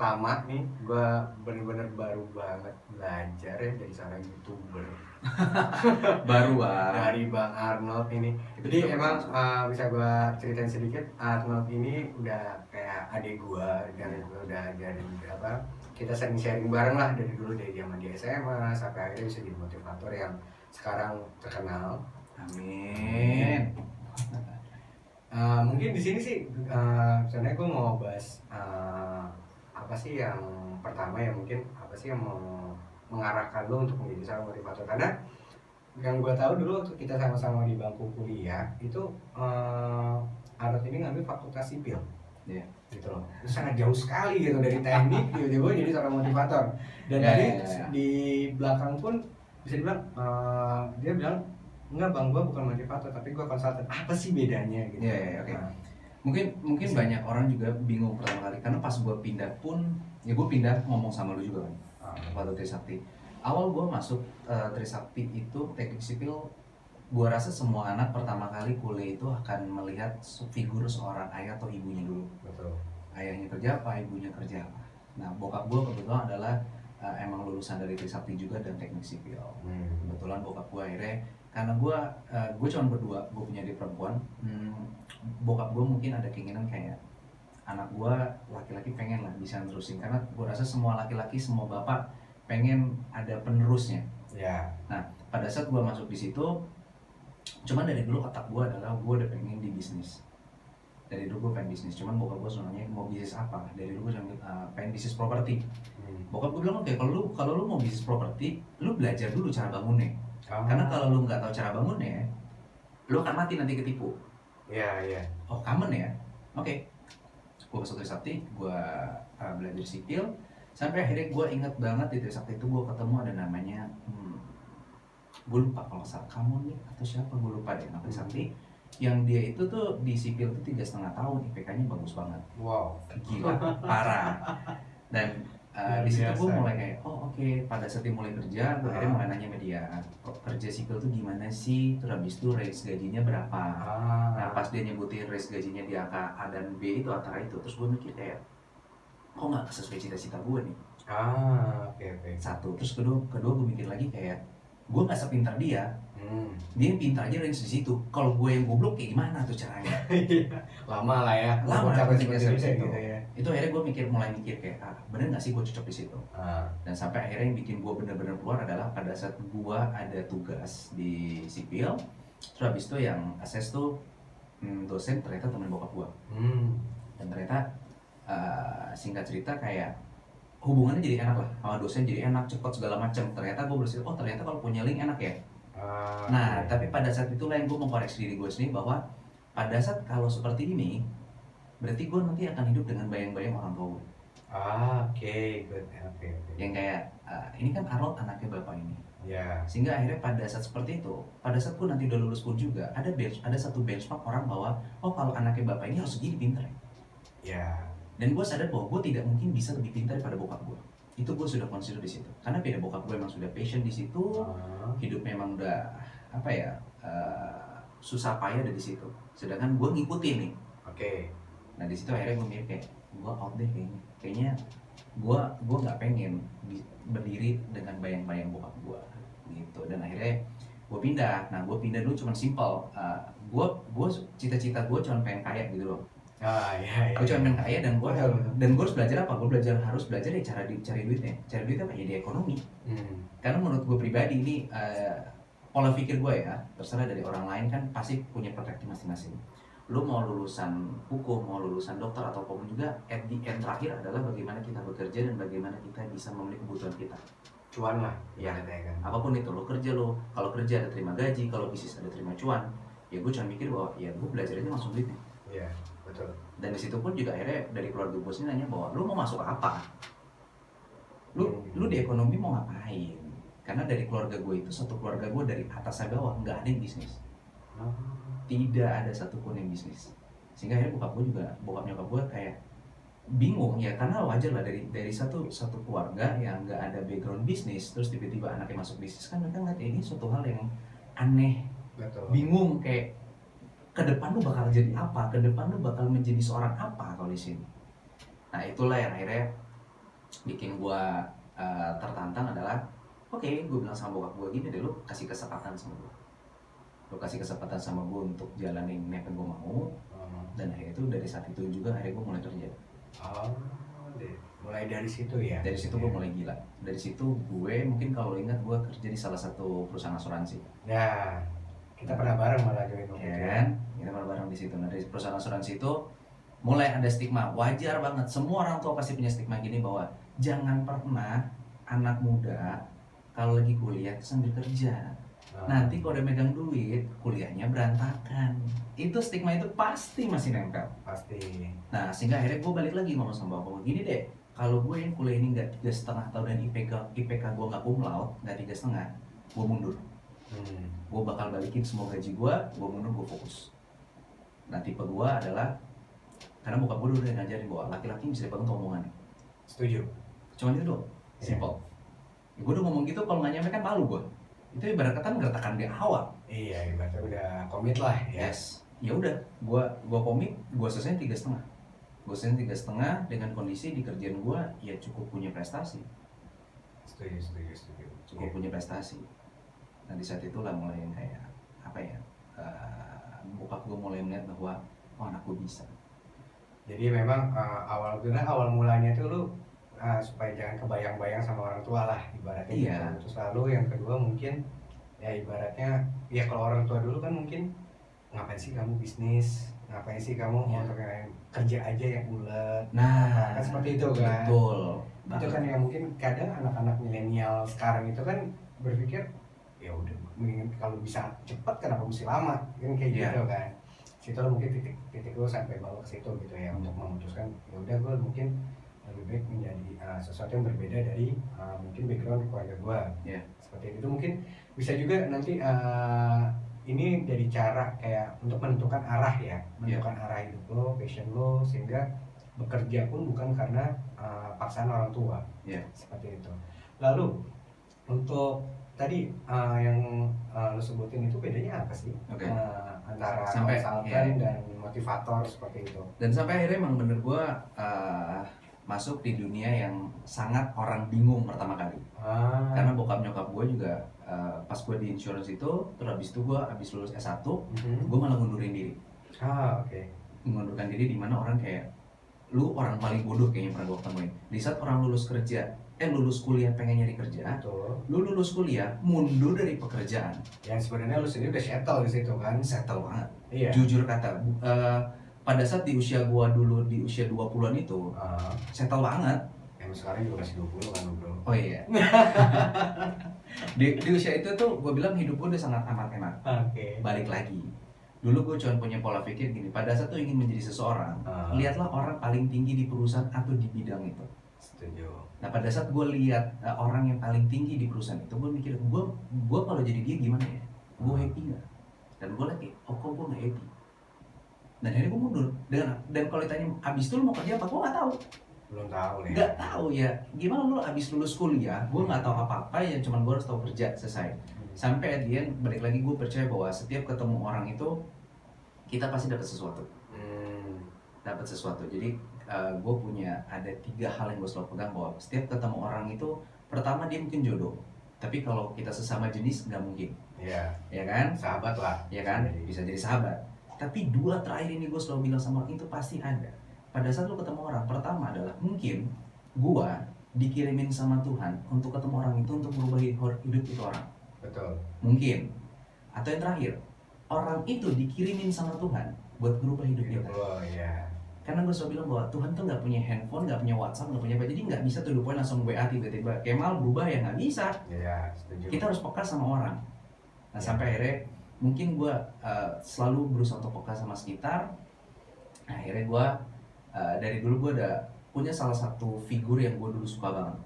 pertama nih, gue bener-bener baru banget belajar ya jadi seorang YouTuber. Baru Bang. Dari Bang Arnold ini. Jadi emang bisa gue ceritain sedikit, Arnold ini udah kayak adik gue dan gue udah jadi apa? Kita sering sharing bareng lah dari dulu dari zaman di SMA sampai akhirnya bisa jadi motivator yang sekarang terkenal. Amin. Mungkin di sini sih sebenarnya gue mau bahas apa sih yang pertama ya, mungkin apa sih yang mau mengarahkan lo untuk menjadi seorang motivator, karena yang gue tahu dulu waktu kita sama-sama di bangku kuliah itu Arnold ini ngambil fakultas sipil. Iya. Gitu loh. Itu sangat jauh sekali gitu dari teknik tiba-tiba jadi seorang motivator. Dan tadi di belakang pun bisa dibilang dia bilang enggak bang, gue bukan motivator tapi gue konsultan. Apa sih bedanya gitu? Oke. Mungkin banyak orang juga bingung pertama kali karena pas gue pindah pun ya gue pindah ngomong sama lu juga kan waktu Trisakti. Awal gue masuk Trisakti itu teknik sipil, gue rasa semua anak pertama kali kuliah itu akan melihat figur seorang ayah atau ibunya dulu. Betul. Ayahnya kerja apa, ibunya kerja apa. Nah bokap gue kebetulan adalah emang lulusan dari Trisakti juga dan teknik sipil. Kebetulan bokap gue akhirnya karena gue cuma berdua, gue punya adik perempuan. Bokap gue mungkin ada keinginan kayak anak gue laki-laki pengen lah bisa nerusin, karena gue rasa semua laki-laki, semua bapak pengen ada penerusnya. Ya. Nah pada saat gue masuk di situ, cuman dari dulu otak gue adalah gue udah pengen di bisnis. Dari dulu gue pengen bisnis, cuman bokap gue sebenarnya mau bisnis apa? Dari dulu gue pengen bisnis properti. Bokap gue bilang oke, kalau lu mau bisnis properti, lu belajar dulu cara bangunnya. Karena kalau lu nggak tahu cara bangunnya, lu akan mati nanti ketipu. Iya. Oh common ya? Oke. Gue masuk Trisakti, gue belajar sipil. Sampai akhirnya gue ingat banget di Trisakti itu gue ketemu ada namanya, gue lupa kalau salah kamu nih atau siapa, gue lupa deh nama Trisakti. Yang dia itu tuh di sipil tuh 3,5 tahun, IPK-nya bagus banget. Wow. Gila, parah. Dan di situ gue mulai kayak, oke. Pada saat dia mulai kerja, gue akhirnya mulai nanya sama dia, kerja sipil tuh gimana sih? Terus habis itu range gajinya berapa? Nah pas dia nyebutin range gajinya di angka A dan B itu antara itu, terus gue mikir kayak, kok nggak sesuai cita-cita gue nih? Oke. Satu, terus kedua gue mikir lagi kayak, gue nggak sepintar dia. Dia yang pintar aja range di situ. Kalau gue yang goblok kayak gimana tuh caranya? Lama lah ya. Lama seperti itu. Gitu ya. Itu akhirnya gue mulai mikir kayak, bener nggak sih gue cocok di situ? Dan sampai akhirnya yang bikin gue bener-bener keluar adalah pada saat gue ada tugas di sipil, terus habis itu yang assess tuh dosen ternyata teman bokap gue. Dan ternyata singkat cerita kayak hubungannya jadi enak lah sama dosen, jadi enak, cepet segala macam. Ternyata gue berpikir, ternyata kalau punya link enak ya. Nah tapi pada saat itulah yang gue mengkoreksi diri gue sendiri bahwa pada saat kalau seperti ini, berarti gue nanti akan hidup dengan bayang-bayang orang tua gue. Oke. Yang kayak ini kan Arnold anaknya bapak ini. Sehingga akhirnya pada saat seperti itu, pada saat gue nanti udah lulus pun juga ada satu benchmark orang bahwa kalau anaknya bapak ini harus segini pintar ya. Dan gue sadar bahwa gue tidak mungkin bisa lebih pintar daripada bokap gue. Itu gue sudah consider di situ. Karena beda, bokap gue emang sudah passion di situ, hidup memang udah susah payah ada di situ. Sedangkan gue ngikutin nih. Nah di situ akhirnya gue mikir kayak, gue out deh kayaknya gue nggak pengen berdiri dengan bayang-bayang bokap gue gitu. Dan akhirnya gue pindah. Nah gue pindah dulu cuma simple, gue cita-cita gue cuma pengen kaya gitu loh. Iya. Gue cuma pengen kaya dan gue harus belajar apa? Gue harus belajar ya cara cari duitnya. Cari duitnya apa? Ya di ekonomi. Karena menurut gue pribadi ini pola pikir gue ya, terserah dari orang lain kan pasti punya perspektif masing-masing. Lu mau lulusan hukum, mau lulusan dokter atau apapun juga, at the end terakhir adalah bagaimana kita bekerja dan bagaimana kita bisa memenuhi kebutuhan kita. Cuan lah. Ya kan. Apapun itu, kalau kerja ada terima gaji, kalau bisnis ada terima cuan. Ya gue cuma mikir bahwa ya gue belajar aja langsung duitnya. Iya, betul. Dan di situ pun juga akhirnya dari keluarga gue sini nanya bahwa lu mau masuk apa? Lu di ekonomi mau ngapain? Karena dari keluarga gue itu, satu keluarga gue dari atas sampai bawah nggak ada yang bisnis. Tidak ada satupun yang bisnis. Sehingga akhirnya bokap nyokap gue kayak bingung ya, karena wajar lah dari satu keluarga yang nggak ada background bisnis, terus tiba-tiba anaknya masuk bisnis, kan mereka ngeliat ini suatu hal yang aneh. Betul. Bingung kayak ke depan lu bakal jadi apa, ke depan lu bakal menjadi seorang apa kalau di sini. Nah itulah yang akhirnya bikin gue tertantang adalah oke, gue bilang sama bokap gue gini deh, lu kasih kesempatan sama gue, lu kasih kesempatan sama gue untuk jalanin apa yang gue mau. Dan akhirnya itu dari saat itu juga akhirnya gue mulai kerja. Mulai dari situ ya. Dari situ gue mulai gila. Dari situ gue mungkin kalau ingat gue kerja di salah satu perusahaan asuransi. Ya, kita pernah bareng malah join waktu Ya itu. kan, kita pernah bareng di situ. Nah dari perusahaan asuransi itu mulai ada stigma, wajar banget. Semua orang tua pasti punya stigma gini bahwa jangan pernah anak muda kalau lagi kuliah sambil kerja. Nanti kalau udah megang duit, kuliahnya berantakan. Itu stigma itu pasti masih nempel. Pasti. Nah sehingga akhirnya gue balik lagi ngomong sama bapak gue gini deh, kalau gue yang kuliah ini nggak 3,5 tahun dan IPK gue nggak cum laude, nggak 3,5, gue mundur. Gue bakal balikin semua gaji gue mundur, gue fokus. Nah tipe gue adalah, karena bokap gue udah ngajarin bahwa laki-laki bisa dibangun omongannya. Setuju. Cuman itu doang, simple. Ya, gue udah ngomong gitu, kalau nggak nyampe kan malu gue. Itu ibarat kata ngeretakan di awal. Iya, ibaratnya udah komit lah ya. Yes. Ya udah, gue komit, gue selesai 3,5. Gue selesai 3,5 dengan kondisi di kerjaan gue ya cukup punya prestasi. Setuju. Cukup punya prestasi. Nah di saat itulah mulai yang kayak apa ya? Bokap gue mulai melihat bahwa oh anak gue bisa. Jadi memang awal mulanya tuh lu supaya jangan kebayang-bayang sama orang tua lah ibaratnya. Iya. Gitu. Terus lalu yang kedua mungkin ya ibaratnya ya kalau orang tua dulu kan mungkin ngapain sih kamu bisnis, ngapain sih kamu untuk yang kerja aja yang bulat. Nah kan seperti itu kan. Betul. Itu kan yang mungkin kadang anak-anak milenial sekarang itu kan berpikir ya udah kalau bisa cepat kenapa mesti lama kan kayak gitu kan. Situ lo mungkin titik lo sampai bawa ke situ gitu ya untuk memutuskan ya udah gue mungkin lebih baik menjadi sesuatu yang berbeda dari mungkin background keluarga gue. Seperti itu mungkin bisa juga nanti ini jadi cara kayak untuk menentukan arah ya, menentukan arah hidup lo, passion lo, sehingga bekerja pun bukan karena paksaan orang tua. Seperti itu. Lalu untuk tadi yang lo sebutin itu bedanya apa sih antara konsultan dan motivator seperti itu? Dan sampai akhirnya emang bener gue masuk di dunia yang sangat orang bingung pertama kali. Karena bokap nyokap gue juga pas gue di insurance itu, terus habis itu gue habis lulus S1, gue malah ngundurin diri. Mengundurkan diri di mana orang kayak lu orang paling bodoh kayaknya pernah gue ketemuin. Di saat orang lulus kuliah pengen nyari kerja, lu lulus kuliah mundur dari pekerjaan. Yang sebenarnya lu sendiri udah settle di situ kan? Settle banget. Iya. Jujur kata, pada saat di usia gua dulu di usia 20-an itu, settle banget. Emang sekarang juga masih 20 kan bro? Oh iya. di usia itu tuh gua bilang hidup gua udah sangat amat enak. Balik lagi. Dulu gue cuma punya pola pikir gini, pada saat tuh ingin menjadi seseorang, lihatlah orang paling tinggi di perusahaan atau di bidang itu. Setuju. Nah pada saat gue lihat orang yang paling tinggi di perusahaan itu, gue mikir, gue kalau jadi dia gimana ya? Gue happy nggak? Dan gue lagi, kok gue nggak happy? Dan akhirnya gue mundur. Dan kalau ditanya, abis itu lu mau kerja apa? Gue nggak tahu. Belum tahu ya? Nggak tahu ya. Gimana lu abis lulus kuliah? Gue nggak tahu apa-apa ya. Cuman gue harus tahu kerja selesai. Sampai at the end, balik lagi gue percaya bahwa setiap ketemu orang itu kita pasti dapat sesuatu. Dapat sesuatu. Jadi gue punya ada 3 hal yang gue selalu pegang bahwa setiap ketemu orang itu, pertama dia mungkin jodoh. Tapi kalau kita sesama jenis nggak mungkin. Iya. Ya kan? Sahabat lah. Ya kan? Bisa jadi sahabat. Tapi 2 terakhir ini gue selalu bilang sama orang itu pasti ada. Pada saat lu ketemu orang, pertama adalah mungkin gue dikirimin sama Tuhan untuk ketemu orang itu untuk merubah hidup itu orang. Betul. Mungkin. Atau yang terakhir, orang itu dikirimin sama Tuhan buat merubah hidup kita. Oh iya. Karena gue selalu bilang bahwa Tuhan tuh nggak punya handphone, nggak punya WhatsApp, nggak punya apa, jadi nggak bisa tuh poin langsung WA tiba-tiba Kemal berubah ya, nggak bisa. Iya, setuju. Kita harus peka sama orang. Nah sampai akhirnya mungkin gue selalu berusaha untuk peka sama sekitar. Nah, akhirnya gue dari dulu gue ada punya salah satu figur yang gue dulu suka banget.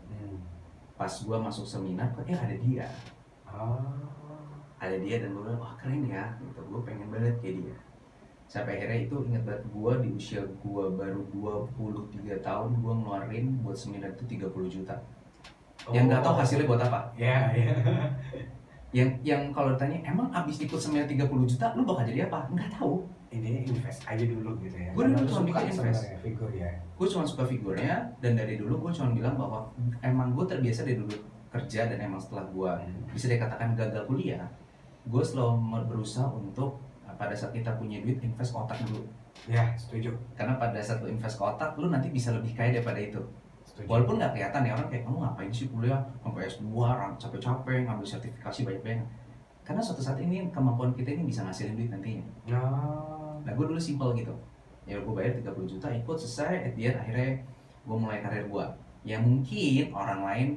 Pas gue masuk seminar, ada dia. Ada dia dan gue bilang, wah keren ya, gitu. Gue pengen banget kayak dia. Sampai akhirnya itu ingat banget gue di usia gue baru 23 tahun gue ngeluarin buat seminar itu 30 juta. Yang nggak tahu hasilnya buat apa. Yang kalau ditanya, emang abis ikut seminar 30 juta lu bakal jadi apa? Nggak tahu. ini invest aja dulu gitu ya. Gue dulu cuma bikin invest. Figur ya. Gue cuma suka figurnya, dan dari dulu gue cuma bilang bahwa emang gue terbiasa dari dulu kerja, dan emang setelah gue bisa dikatakan gagal kuliah, gue selalu berusaha untuk pada saat kita punya duit invest ke otak dulu. Ya, setuju. Karena pada saat lu invest ke otak, lu nanti bisa lebih kaya daripada itu. Setuju. Walaupun nggak kelihatan ya, orang kayak kamu ngapain sih kuliah sampai S2, capek-capek ngambil sertifikasi banyak-banyak. Karena suatu saat ini kemampuan kita ini bisa ngasilin duit nantinya. Nah gue dulu simple gitu. Ya gue bayar 30 juta, ikut selesai, at the end akhirnya gue mulai karir gue. Ya mungkin orang lain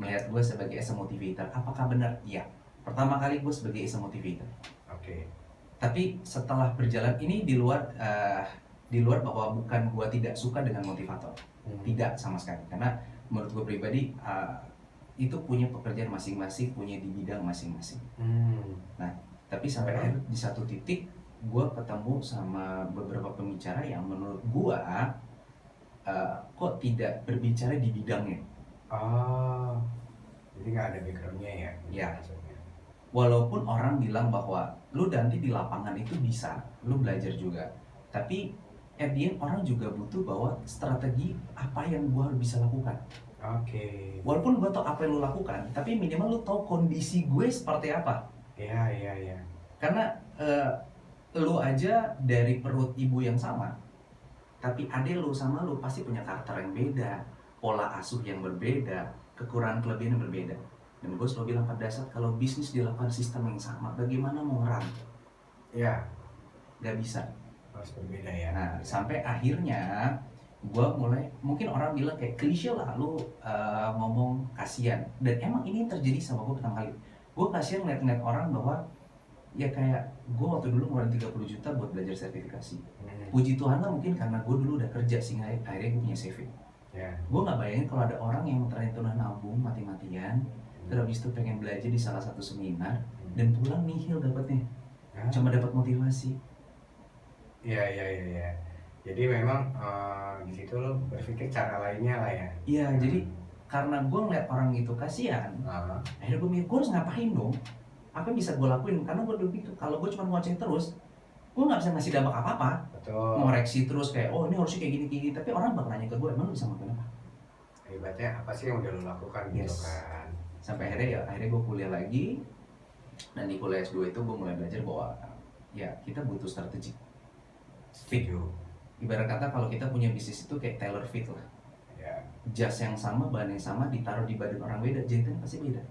melihat gue sebagai as a motivator. Apakah benar? Iya. Pertama kali gue sebagai as a motivator. Oke. Tapi setelah berjalan ini di luar bahwa bukan gue tidak suka dengan motivator. Tidak sama sekali. Karena menurut gue pribadi itu punya pekerjaan masing-masing, punya di bidang masing-masing. Nah, tapi sampai akhir di satu titik gue ketemu sama beberapa pembicara yang menurut gue kok tidak berbicara di bidangnya. Jadi nggak ada backgroundnya ya? Ya. Walaupun orang bilang bahwa lu nanti di lapangan itu bisa, lu belajar juga. Tapi at the end orang juga butuh bahwa strategi apa yang gue harus bisa lakukan. Oke. Walaupun gue tau apa yang lu lakukan, tapi minimal lu tau kondisi gue seperti apa. Iya. Karena lu aja dari perut ibu yang sama, tapi adek lu sama lu pasti punya karakter yang beda, pola asuh yang berbeda, kekurangan kelebihan yang berbeda. Dan gue selalu bilang pada saat kalau bisnis dilakukan sistem yang sama, bagaimana mau ngerang? Iya. Gak bisa. Harus berbeda ya. Nah, sampai akhirnya gue mulai, mungkin orang bilang kayak klise lah, lu ngomong kasihan. Dan emang ini terjadi sama gue pertama kali. Gue kasihan ngeliat orang bahwa ya kayak gue waktu dulu ngeluarin 30 juta buat belajar sertifikasi. Puji Tuhan lah mungkin karena gue dulu udah kerja sehingga akhirnya gue punya saving. Gue gak bayangin kalau ada orang yang ternyata udah nabung mati-matian, terus habis itu pengen belajar di salah satu seminar dan pulang nihil dapatnya, cuma dapat motivasi. Iya. Jadi memang di situ lo berpikir cara lainnya lah ya. Iya, jadi karena gue ngeliat orang itu kasihan, akhirnya gue mikir gue harus ngapain dong? Apa yang bisa gue lakuin? Karena gue dulu gitu, kalau gue cuma ngoceh terus, gue nggak bisa ngasih dampak apa-apa. Betul. Ngoreksi terus kayak, oh ini harusnya kayak gini, tapi orang bakal nanya ke gue, emang lu bisa ngapain apa? Hebatnya apa sih yang udah lo lakukan gitu kan? Sampai akhirnya gue kuliah lagi, dan di kuliah S2 itu gue mulai belajar bahwa ya kita butuh strategi. Fit. Ibarat kata kalau kita punya bisnis itu kayak tailor fit lah. Jas yang sama, bahan yang sama ditaruh di badan orang beda, jahitan pasti beda.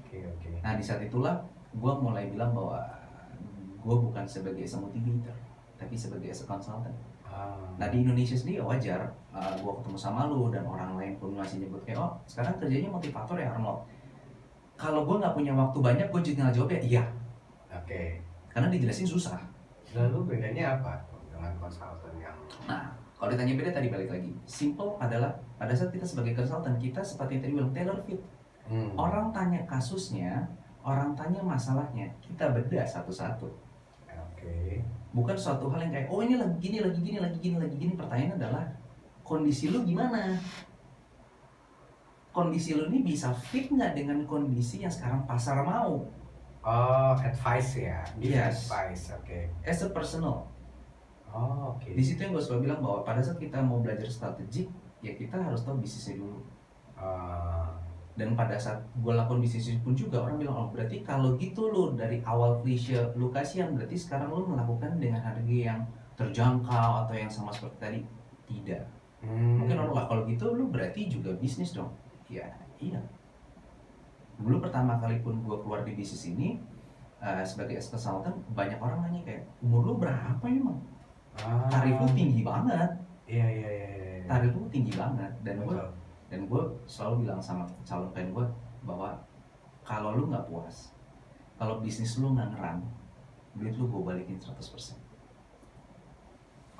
Oke. Nah di saat itulah gue mulai bilang bahwa gue bukan sebagai as a motivator, tapi sebagai as a consultant. Nah di Indonesia sendiri wajar, gue ketemu sama lu dan orang lain pun masih nyebut kayak, oh sekarang kerjanya motivator ya Arnold. Kalau gue nggak punya waktu banyak, gue tinggal jawab ya iya. Oke. Karena dijelasin susah. Lalu bedanya apa dengan konsultan yang? Nah kalau ditanya beda tadi balik lagi, simple adalah pada saat kita sebagai konsultan kita seperti yang tadi bilang tailor fit. Orang tanya kasusnya, orang tanya masalahnya, kita bedah satu-satu. Oke. Bukan suatu hal yang kayak, oh ini lagi gini. Pertanyaannya adalah, kondisi lu gimana? Kondisi lu ini bisa fit nggak dengan kondisi yang sekarang pasar mau? Advice ya? Yes. Advice, oke. As a personal. Oke. Di situ yang gue selalu bilang bahwa pada saat kita mau belajar strategi, ya kita harus tahu bisnisnya dulu. Dan pada saat gue lakukan bisnis pun juga orang bilang, oh berarti kalau gitu lo dari awal klise lo kasihan, berarti sekarang lo melakukan dengan harga yang terjangkau atau yang sama seperti tadi. Tidak. Mungkin orang lah kalau gitu lo berarti juga bisnis dong. Ya iya. Dulu pertama kali pun gue keluar di bisnis ini sebagai consultant, banyak orang nanya kayak, umur lo berapa emang? Tarif lo tinggi banget. Iya. Tarif lo tinggi banget. Dan gue selalu bilang sama calon klien gue bahwa kalau lu nggak puas, kalau bisnis lu nggak ngeran, duit lu gue balikin 100%.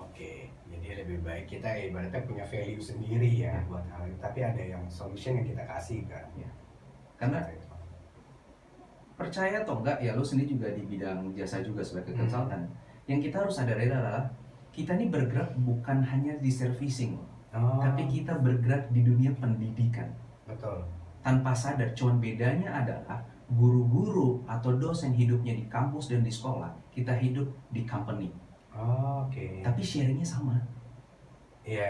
Oke, jadi lebih baik kita ibaratnya punya value sendiri ya buat hal itu, tapi ada yang solution yang kita kasih kan. Ya. Karena percaya atau enggak ya lu sendiri juga di bidang jasa juga sebagai konsultan. Yang kita harus sadari adalah kita ini bergerak bukan hanya di servicing. Tapi kita bergerak di dunia pendidikan. Betul. Tanpa sadar, cuman bedanya adalah guru-guru atau dosen hidupnya di kampus dan di sekolah, kita hidup di company. Oke. Tapi sharingnya sama. Iya,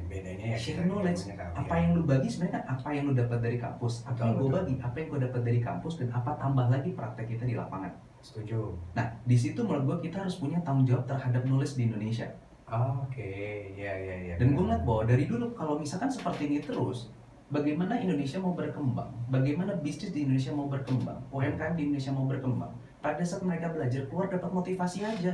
bedanya ya Share kita knowledge. ilmunya tahu, Apa ya. yang lu bagi sebenarnya kan apa yang lu dapat dari kampus, apa yang gue bagi, apa yang gue dapat dari kampus, dan apa tambah lagi praktek kita di lapangan. Setuju. Nah, di situ menurut gue kita harus punya tanggung jawab terhadap knowledge di Indonesia. Oke, iya. Dan gue ngeliat bahwa dari dulu kalau misalkan seperti ini terus, bagaimana Indonesia mau berkembang, bagaimana bisnis di Indonesia mau berkembang, UMKM di Indonesia mau berkembang, pada saat mereka belajar keluar dapat motivasi aja.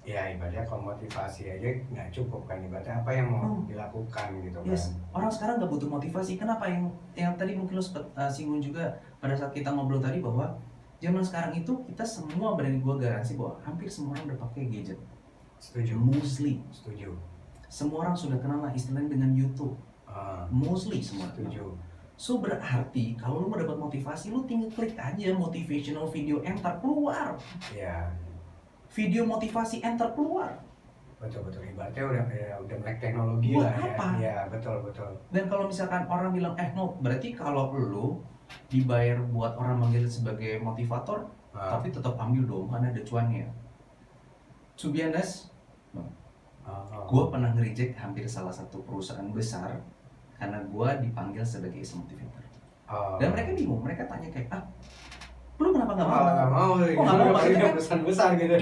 Ya ibaratnya kalau motivasi aja nggak cukup kan, ibaratnya apa yang mau dilakukan gitu kan. Yes, orang sekarang nggak butuh motivasi. Kenapa? Yang tadi mungkin lo singgung juga pada saat kita ngobrol tadi, bahwa zaman sekarang itu kita semua, berani gue garansi bahwa hampir semua orang udah pakai gadget. Setuju. Mostly. Setuju. Semua orang sudah kenal lah istilahnya dengan YouTube. Mostly semua. Setuju. So berarti kalau lo mau dapat motivasi, lo tinggal klik aja motivational video, enter, keluar. Iya. Video motivasi, enter, keluar. Betul, ibaratnya udah melek teknologi Buat lah apa? ya. Iya, betul. Dan kalau misalkan orang bilang no, berarti kalau lo dibayar buat orang manggil sebagai motivator, tapi tetap ambil dong karena ada cuannya. To be honest, gue pernah nge-reject hampir salah satu perusahaan besar karena gue dipanggil sebagai motivator. Dan mereka bingung, mereka tanya kayak, lu kenapa nggak mau? Nggak mau, maksudnya kan perusahaan besar gitu.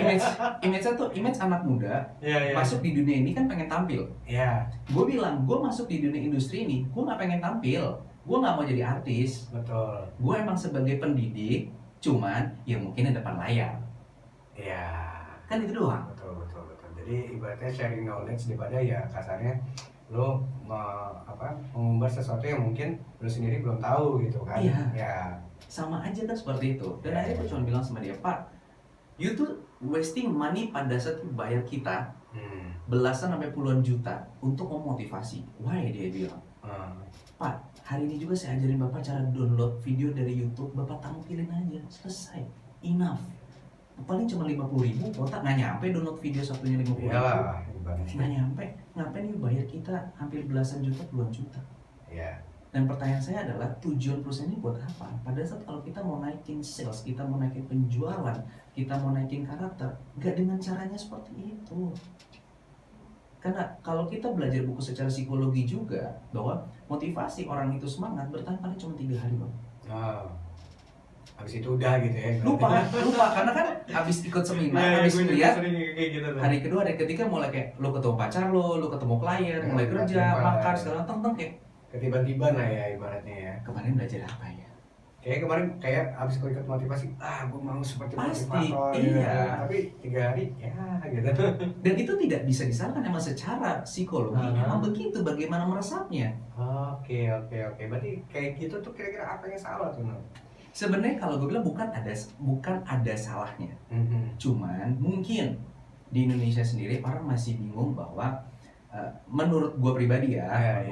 Image-nya tuh image anak muda, masuk di dunia ini kan pengen tampil. Iya. Gue bilang, gue masuk di dunia industri ini, gue nggak pengen tampil, gue nggak mau jadi artis. Betul. Gue emang sebagai pendidik, cuman ya mungkin di depan layar. Iya. Kan itu doang. Betul. Jadi ibaratnya sharing knowledge daripada ya kasarnya lo mengumbar sesuatu yang mungkin lo sendiri belum tahu gitu kan. Iya. Ya. Sama aja kan seperti itu. Dan akhirnya gue cuma bilang sama dia, Pak, you tuh wasting money pada saat bayar kita belasan sampai puluhan juta untuk memotivasi. Why? Dia bilang, Pak, hari ini juga saya ajarin Bapak cara download video dari YouTube, Bapak tampilin aja, selesai, enough. Paling cuma 50.000, kota nggak nyampe download video satunya 50.000. Iyalah, nggak nyampe, ngapain you bayar kita hampir belasan juta, puluhan juta. Iya. Dan pertanyaan saya adalah, tujuan perusahaan ini buat apa? Pada saat kalau kita mau naikin sales, kita mau naikin penjualan, kita mau naikin karakter, nggak dengan caranya seperti itu. Karena kalau kita belajar buku secara psikologi juga, bahwa motivasi orang itu semangat bertahan paling cuma 3 hari, Bang. Habis itu udah gitu ya. Lupa, karena kan habis ikut seminar, habis lihat, hari kedua, hari ketiga mulai kayak lo ketemu pacar lo ketemu klien, mulai kerja, makan, segala teng kayak ketiba-tiba lah ya ibaratnya ya. Kemarin belajar apa ya? Kemarin abis gue ikut motivasi, gue mau seperti pasti, motivator. Iya. Tapi 3 hari ya gitu. Dan itu tidak bisa disalahkan, emang secara psikologi emang begitu, bagaimana meresapnya. Oke. Berarti kayak gitu tuh kira-kira apa yang salah tuh? Sebenarnya kalau gue bilang bukan ada salahnya. Cuman mungkin di Indonesia sendiri orang masih bingung bahwa menurut gue pribadi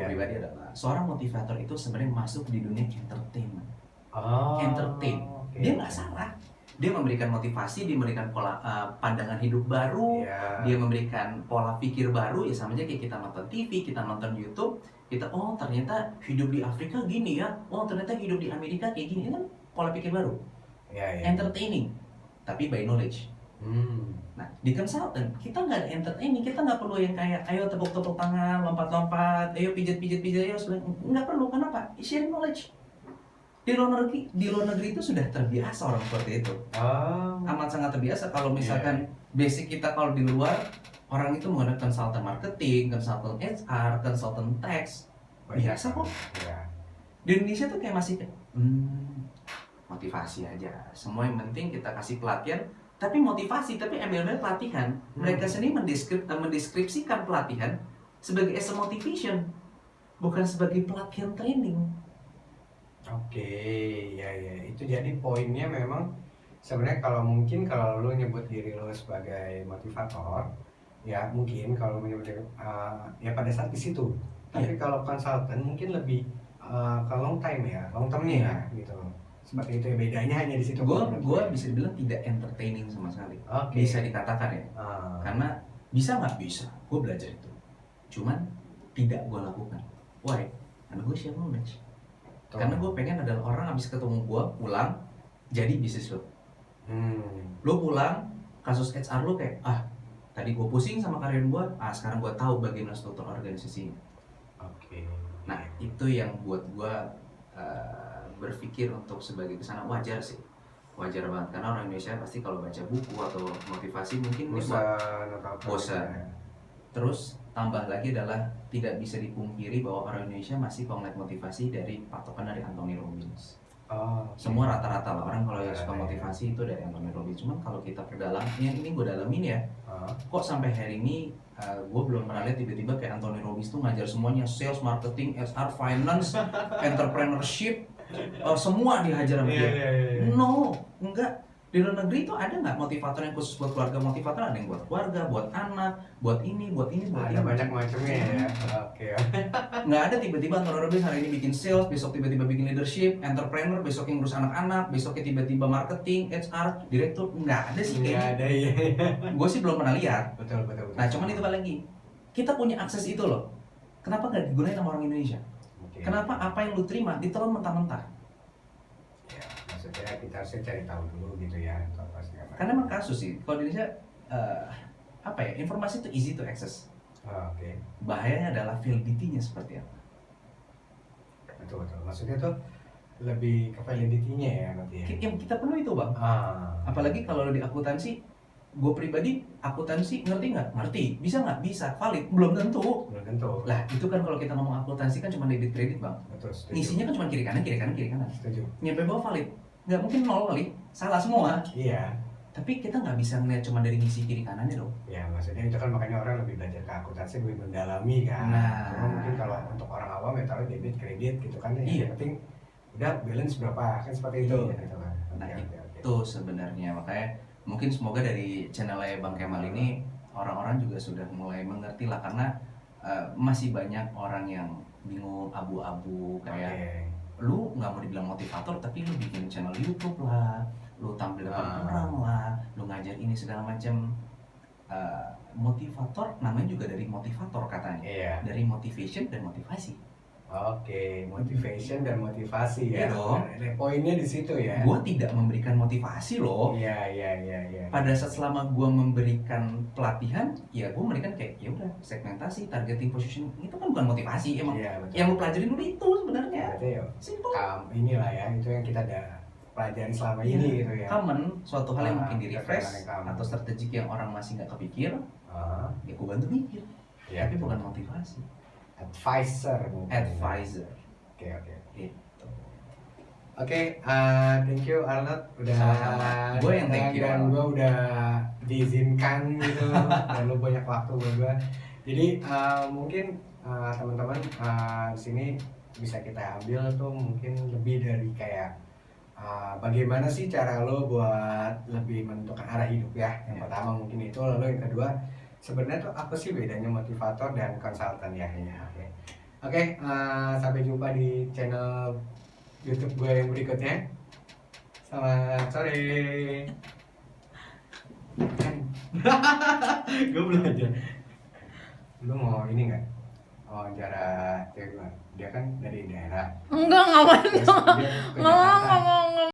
pribadi adalah seorang motivator itu sebenarnya masuk di dunia entertainment. Entertain. Dia nggak salah. Dia memberikan motivasi, dia memberikan pola pandangan hidup baru, dia memberikan pola pikir baru. Ya sama aja kayak kita nonton TV, kita nonton YouTube, kita ternyata hidup di Afrika gini ya, ternyata hidup di Amerika kayak gini, kan pola pikir baru. Entertaining, tapi by knowledge. Nah, di consultant kita nggak ada entertaining, kita nggak perlu yang kayak ayo tepuk-tepuk tangan, lompat-lompat, ayo pijat-pijat, ayo nggak perlu. Kenapa? Sharing knowledge. Di luar negeri itu sudah terbiasa orang seperti itu. Amat sangat terbiasa. Kalau misalkan basic kita kalau di luar, orang itu menggunakan konsultan marketing, konsultan HR, konsultan tax, biasa kok. Di Indonesia tuh kayak masih motivasi aja. Semua yang penting kita kasih pelatihan, tapi motivasi, tapi ambil pelatihan. Mereka sendiri mendeskripsikan pelatihan sebagai as a motivation, bukan sebagai pelatihan training. Ya. Itu jadi poinnya memang sebenarnya kalau lu nyebut diri lu sebagai motivator, ya mungkin kalau menyebut ya pada saat di situ. Tapi kalau konsultan mungkin lebih ke long termnya ya gitu. Seperti itu ya, bedanya hanya di situ. Gue bisa dibilang tidak entertaining sama sekali. Bisa dikatakan ya. Karena bisa nggak bisa, gue belajar itu. Cuman tidak gue lakukan. Why? Karena gue share knowledge. Karena gue pengen adalah orang habis ketemu gue pulang, jadi bisnis lo. Lo pulang, kasus HR lo kayak, tadi gue pusing sama karyawan gue, sekarang gue tahu bagaimana struktur organisasinya. Oke. Nah, itu yang buat gue berpikir untuk sebagai kesana wajar sih. Wajar banget, karena orang Indonesia pasti kalau baca buku atau motivasi mungkin bosan. Terus tambah lagi adalah tidak bisa dipungkiri bahwa orang Indonesia masih ngeliat motivasi dari patokan dari Anthony Robbins. Semua rata-rata lah orang kalau yang suka motivasi itu dari Anthony Robbins. Cuman kalau kita perdalam, yang ini gue dalamin ya, kok sampai hari ini gue belum pernah lihat tiba-tiba kayak Anthony Robbins tuh ngajar semuanya, sales, marketing, HR, finance, entrepreneurship, semua dihajar sama dia. No, enggak. Di luar negeri itu ada nggak motivator yang khusus buat keluarga? Motivator ada yang buat keluarga, buat anak, buat ini, buat ini, buat ada ini. banyak macamnya ya. Oke. Nggak ada tiba-tiba Anthony Robbins hari ini bikin sales, besok tiba-tiba bikin leadership, entrepreneur, besok yang ngurus anak-anak, besoknya tiba-tiba marketing, HR, direktur. Nggak ada sih kayaknya. Nggak ada ya. Gue sih belum pernah lihat. Betul. Nah cuman itu lagi, kita punya akses itu loh. Kenapa nggak digunain sama orang Indonesia? Kenapa apa yang lu terima ditelan mentah-mentah? Ya, maksudnya kita harus cari tahu dulu gitu ya. Karena emang kasus sih, kalau di Indonesia informasi itu easy to access. Oke. Bahayanya adalah validity-nya seperti apa? Betul. Maksudnya tuh lebih ke validity-nya ya nanti ya. Yang kita perlu itu bang. Apalagi kalau di akuntansi, gue pribadi akuntansi ngerti nggak? Ngerti. Bisa nggak? Bisa. Valid? Belum tentu. Lah itu kan kalau kita ngomong akuntansi kan cuma debit kredit bang. Betul. Ngisinya kan cuma kiri kanan. Setuju. Nyampe bawah valid? Nggak mungkin nol kali. Salah semua. Iya. Tapi kita nggak bisa ngeliat cuma dari ngisi kiri kanannya dong. Ya maksudnya itu kan makanya orang lebih belajar ke akuntansi, lebih mendalami kan. Cuma mungkin kalau untuk orang awam ya tahu debit kredit gitu kan ya. Yang penting udah balance berapa kan seperti itu. Gitu kan. Nah itu sebenarnya makanya mungkin semoga dari channelnya Bang Kemal ini orang-orang juga sudah mulai mengerti lah, karena masih banyak orang yang bingung, abu-abu kayak lu nggak mau dibilang motivator tapi lu bikin channel YouTube lah, lu tampil depan orang lah, lu ngajar ini segala macam. Motivator namanya juga dari motivator katanya, dari motivation dan motivasi. Oke, motivation dan motivasi ya. Poinnya di situ ya. Gua tidak memberikan motivasi loh. Iya. Pada saat selama gua memberikan pelatihan, ya gua memberikan kayak ya udah segmentasi, targeting, positioning, itu kan bukan motivasi emang. Yang lu pelajarin dulu itu sebenarnya. Simple. Inilah ya, itu yang kita ada pelajari selama ini gitu ya. Common, suatu hal yang mungkin di refresh atau strategik yang orang masih nggak kepikir, ya gua bantu mikir. Tapi bukan motivasi. Advisor. Oke. Gitu. Oke, thank you Arnold udah gue yang thank you dan gue udah diizinkan gitu dan lu banyak waktu buat gue. Jadi mungkin teman-teman di sini bisa kita ambil tuh mungkin lebih dari kayak bagaimana sih cara lo buat lebih menentukan arah hidup ya. Yang pertama mungkin itu, lalu yang kedua sebenarnya tuh apa sih bedanya motivator dan konsultan ya. Oke, sampai jumpa di channel YouTube gue yang berikutnya. Selamat sore. Gue belajar. Lu mau ini nggak? Wawancara cewek gue. Dia kan dari daerah. Enggak mau.